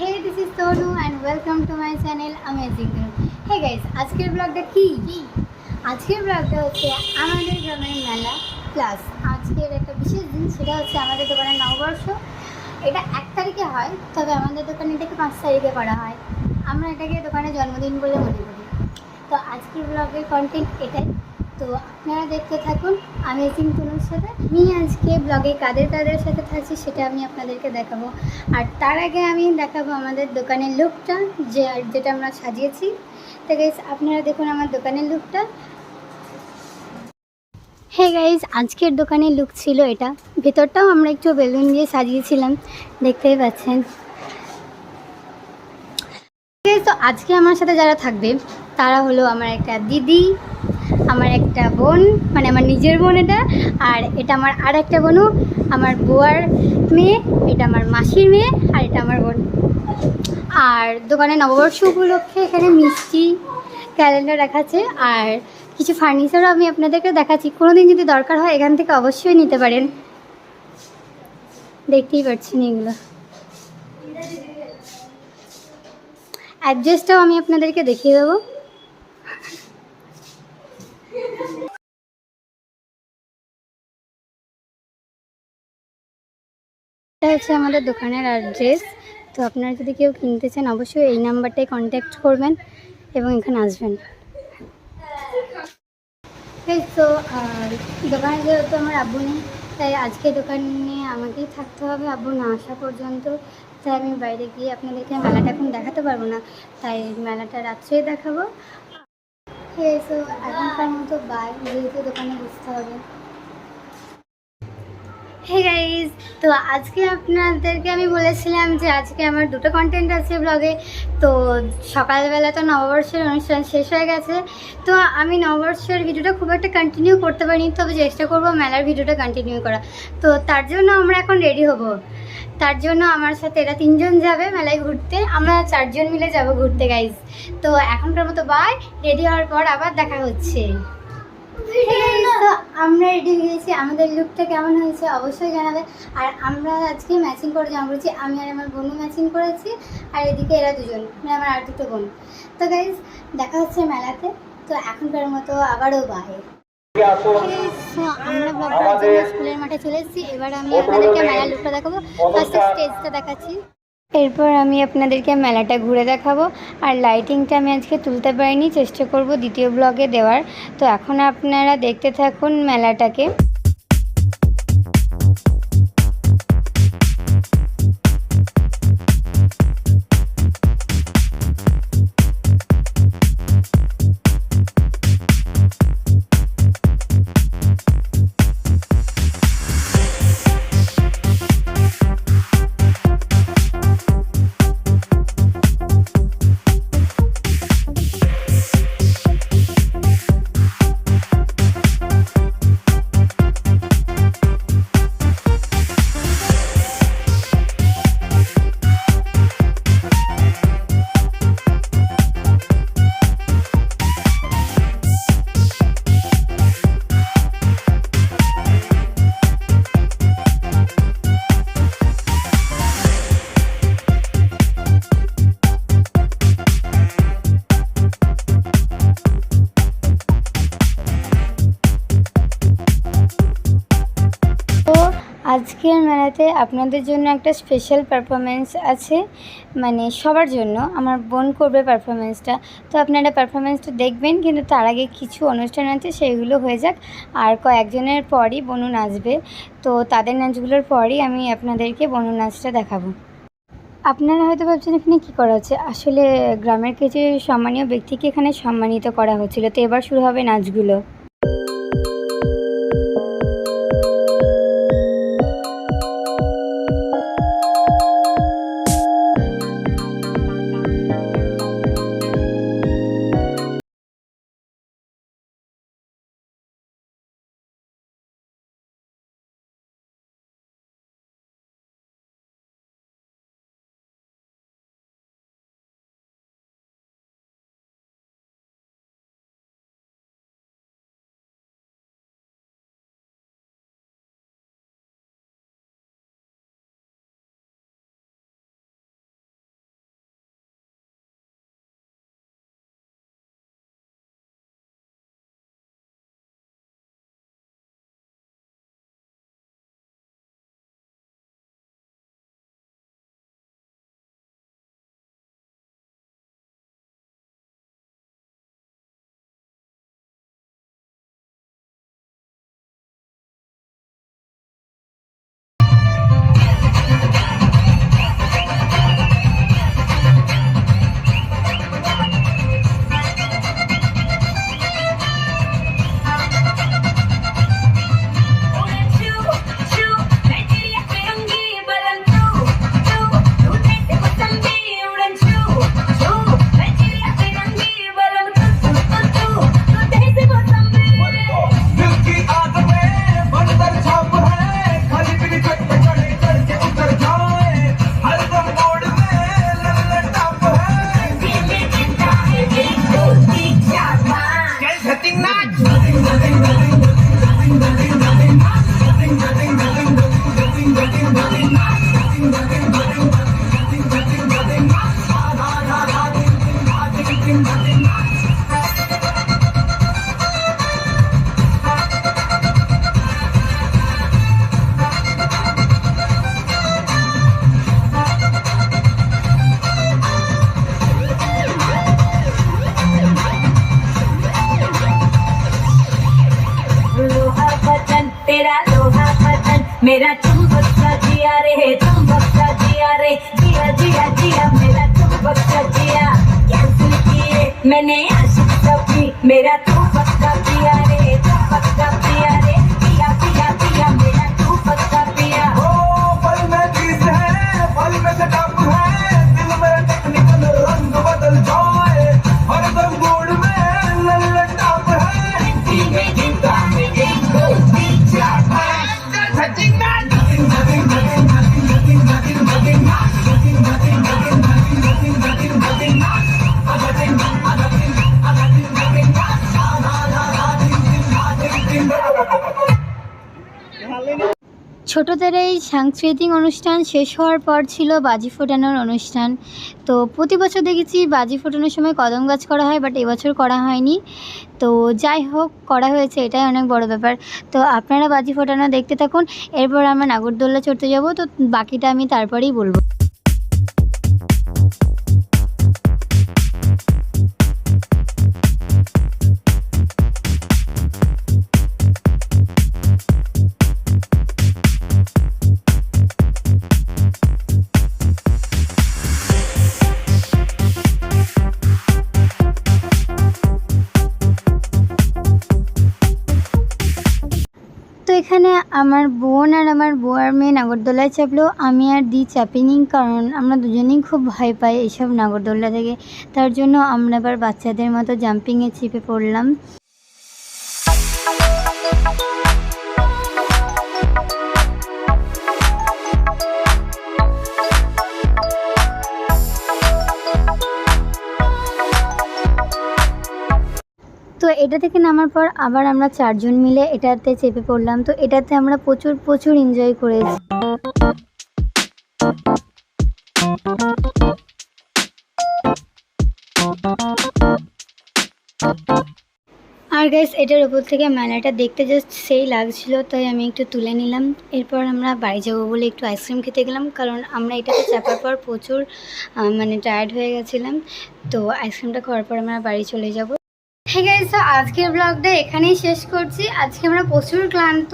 Hey, this is Tonu and welcome to my channel Amazing Tonu. Hey guys, আজকের ব্লগটা কি? আজকের ব্লগটা হচ্ছে আমাদের গ্রামের মেলা প্লাস আজকের একটা বিশেষ দিন, সেটা হচ্ছে আমাদের দোকানের নববর্ষ। এটা 1 তারিখে হয়, তবে আমাদের দোকানে এটাকে 5 তারিখে করা হয়। আমরা এটাকে দোকানের জন্মদিন বলে মনে করি। তো আজকের ব্লগের কন্টেন্ট এটাই। তো আপনারা দেখতে থাকুন অ্যামেজিং তনুর সাথে। আমি আজকে ব্লগে কাদের কাদের সাথে থাকছি সেটা আমি আপনাদেরকে দেখাবো। আর তার আগে আমি দেখাবো আমাদের দোকানের লুকটা, যেটা আমরা সাজিয়েছি। তো গাইস, আপনারা দেখুন আমার দোকানের লুকটা। হ্যাঁ গাইজ, আজকের দোকানের লুক ছিল এটা। ভেতরটাও আমরা একটু বেলুন দিয়ে সাজিয়েছিলাম, দেখতেই পাচ্ছেন। তো আজকে আমার সাথে যারা থাকবে তারা হলো আমার একটা দিদি, আমার একটা বোন, মানে আমার নিজের বোন এটা, আর এটা আমার আর একটা বোনও, আমার বুয়ার মেয়ে, এটা আমার মাসির মেয়ে, আর এটা আমার বোন। আর দোকানে নববর্ষ উপলক্ষে এখানে মিষ্টি, ক্যালেন্ডার রাখাচ্ছে, আর কিছু ফার্নিচারও আমি আপনাদেরকে দেখাচ্ছি। কোনো দিন যদি দরকার হয় এখান থেকে অবশ্যই নিতে পারেন। দেখতেই পাচ্ছেন এগুলো। অ্যাড্রেসটাও আমি আপনাদেরকে দেখিয়ে দেবো। এটা হচ্ছে আমাদের দোকানের অ্যাড্রেস। তো আপনারা যদি কেউ কিনতে চান অবশ্যই এই নাম্বারটায় কন্ট্যাক্ট করবেন এবং এখানে আসবেন। তো দোকানে যেহেতু আমার আব্বু নেই, তাই আজকে দোকানে আমাকেই থাকতে হবে আব্বু না আসা পর্যন্ত। তাই আমি বাইরে গিয়ে আপনাদেরকে মেলাটা এখন দেখাতে পারবো না, তাই মেলাটা রাত্রেই দেখাবো। তো এখনকার মতো বাই, যেহেতু দোকানে বসতে হবে। হে গাইজ, তো আজকে আপনাদেরকে আমি বলেছিলাম যে আজকে আমার দুটো কন্টেন্ট আছে ব্লগে। তো সকালবেলা তো নববর্ষের অনুষ্ঠান শেষ হয়ে গেছে, তো আমি নববর্ষের ভিডিওটা খুব একটা কন্টিনিউ করতে পারিনি, তবে চেষ্টা করব মেলার ভিডিওটা কন্টিনিউ করা। তো তার জন্য আমরা এখন রেডি হব। তার জন্য আমার সাথে এরা 3 জন যাবে মেলায় ঘুরতে, আমরা 4 জন মিলে যাব ঘুরতে গাইজ। তো এখনকার মতো বাই, রেডি হওয়ার পর আবার দেখা হচ্ছে। তো আমরা রেডি হয়ে গেছি, আমাদের লুকটা কেমন হয়েছে অবশ্যই জানাবে। আর আমরা আজকে ম্যাচিং করে জামা পড়েছি, আমি আর আমার বোনও ম্যাচিং করেছি, আর এদিকে এরা দুজন, মানে আমার আর দুটো বোন। তো গাইজ, দেখা হচ্ছে মেলাতে। তো এখনকার মতো আবারও বাই। আমরা ব্লগটার জন্য স্কুলের মাঠে চলে এসেছি। এবার আমি আপনাদেরকে মেলার লুকটা দেখাবো, ফার্স্টে স্টেজটা দেখাচ্ছি, এরপর আমি আপনাদেরকে মেলাটা ঘুরে দেখাবো। আর লাইটিংটা আমি আজকে তুলতে পারিনি, চেষ্টা করব দ্বিতীয় ব্লগে দেওয়ার। তো এখন আপনারা দেখতে থাকুন মেলাটাকে। আজকের মেলাতে আপনাদের জন্য একটা স্পেশাল পারফরমেন্স আছে, মানে সবার জন্য। আমার বোন করবে পারফরমেন্সটা, তো আপনারা পারফরমেন্সটা দেখবেন, কিন্তু তার আগে কিছু অনুষ্ঠান আছে, সেইগুলো হয়ে যাক। আর কয়েকজনের পরই বনু নাচবে, তো তাদের নাচগুলোর পরই আমি আপনাদেরকে বনু নাচটা দেখাবো। আপনারা হয়তো ভাবছেন এখানে কী করা হচ্ছে, আসলে গ্রামের কিছু সম্মানীয় ব্যক্তিকে এখানে সম্মানিত করা হচ্ছিল। তো এবার শুরু হবে নাচগুলো। मेरा चुंबक सा जिया रे, चुंबक सा जिया रे, जिया जिया जिया मेरा चुंबक सा जिया। कैंसिल किए मैंने आशिक सभी, मेरा चुंबक सा जिया रे, चुंबक सा जिया रे, जिया जिया जिया मेरा चुंबक सा जिया। ओ पल में चीज है, पल में से टप है, दिल मेरा टेक्निकल रंग बदल जाए, हर दम मूड में लल्ले टप है, धीमे धीमे धीमे पीछा है, touching man, nothing nothing nothing nothing nothing nothing nothing nothing nothing nothing nothing nothing nothing nothing nothing ছোটদের এই সাংস্কৃতিক অনুষ্ঠান শেষ হওয়ার পর ছিল বাজি ফোটানোর অনুষ্ঠান। তো প্রতি বছর দেখেছি বাজি ফোটানোর সময় কদম গাছ করা হয়, বাট এবছর করা হয়নি। তো যাই হোক, করা হয়েছে, এটাই অনেক বড় ব্যাপার। তো আপনারা বাজি ফোটানো দেখতে থাকুন, এরপর আমরা নাগরদোল্লা চড়তে যাব। তো বাকিটা আমি তারপরেই বলবো। তো এখানে আমার বোন আর আমার বউয়ার মেয়ে নাগরদোলায় চাপলো, আমি আর দি চাপিনি, কারণ আমরা দুজনেই খুব ভয় পাই এইসব নাগরদোলা থেকে। তার জন্য আমরা আবার বাচ্চাদের মতো জাম্পিংয়ে চেপে পড়লাম। তো এটা থেকে নামার পর আবার আমরা 4 জন মিলে এটাতে চেপে পড়লাম। তো এটাতে আমরা প্রচুর এনজয় করেছি। আর গাইস, এটার উপর থেকে মেলাটা দেখতে জাস্ট সেই লাগছিল, তাই আমি একটু তুলে নিলাম। এরপর আমরা বাড়ি যাবো বলে একটু আইসক্রিম খেতে গেলাম, কারণ আমরা এটাতে চাপার পর প্রচুর টায়ার্ড হয়ে গেছিলাম। তো আইসক্রিমটা খাওয়ার পর আমরা বাড়ি চলে যাব। হ্যাঁ গাইস, তো আজকের ব্লগটা এখানেই শেষ করছি। আজকে আমরা প্রচুর ক্লান্ত,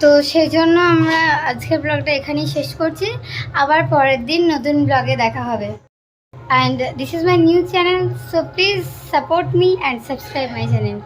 তো সেই জন্য আমরা আজকের ব্লগটা এখানেই শেষ করছি। আবার পরের দিন নতুন ব্লগে দেখা হবে। And this is my new channel, so please support me and subscribe my channel.